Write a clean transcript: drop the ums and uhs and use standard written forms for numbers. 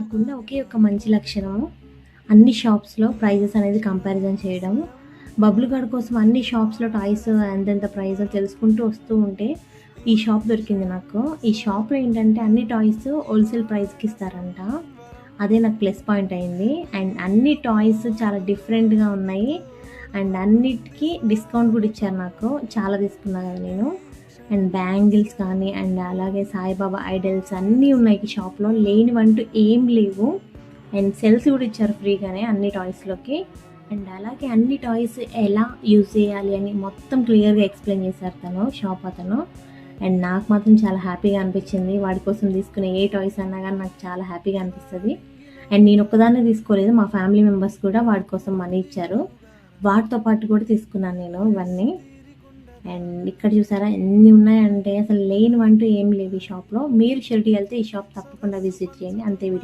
నాకున్న ఒకే ఒక మంచి లక్షణము అన్ని షాప్స్‌లో ప్రైజెస్ అనేది కంపారిజన్ చేయడము. బబ్లు గాడి కోసం అన్ని షాప్స్‌లో టాయ్స్ ఎంతెంత ప్రైజో తెలుసుకుంటూ వస్తూ ఉంటే, ఈ షాప్ దొరికింది నాకు. ఈ షాప్‌లో ఏంటంటే అన్ని టాయ్స్ హోల్‌సేల్ ప్రైస్‌కి ఇస్తారంట. అదే నాకు ప్లస్ పాయింట్ అయింది. అండ్ అన్ని టాయ్స్ చాలా డిఫరెంట్‌గా ఉన్నాయి. అండ్ అన్నిటికి డిస్కౌంట్ కూడా ఇచ్చారు నాకు. చాలా తీసుకున్నా కదా నేను. అండ్ బ్యాంగిల్స్ కానీ అండ్ అలాగే సాయిబాబా ఐడల్స్ అన్నీ ఉన్నాయి ఈ షాప్‌లో. లేనివంటూ ఏం లేవు. అండ్ సెల్స్ కూడా ఇచ్చారు ఫ్రీగానే అన్ని టాయ్స్‌లోకి. అండ్ అలాగే అన్ని టాయ్స్ ఎలా యూజ్ చేయాలి అని మొత్తం క్లియర్‌గా ఎక్స్‌ప్లెయిన్ చేశారు తను, షాప్ అతను. అండ్ నాకు మాత్రం చాలా హ్యాపీగా అనిపించింది. వాడి కోసం తీసుకునే ఏ టాయ్స్ అన్నా కానీ నాకు చాలా హ్యాపీగా అనిపిస్తది. అండ్ నేను ఒక్కదాన్నే తీసుకోలేదు. మా ఫ్యామిలీ మెంబర్స్ కూడా వాడి కోసం మనీ ఇచ్చారు. వాటితో పాటు కూడా తీసుకున్నాను నేను ఇవన్నీ. అండ్ ఇక్కడ చూసారా ఎన్ని ఉన్నాయంటే అసలు లేనివంటూ ఏం లేవు ఈ షాప్‌లో. మీరు షిరిడి వెళ్తే ఈ షాప్ తప్పకుండా విజిట్ చేయండి. అంతే వీడియో.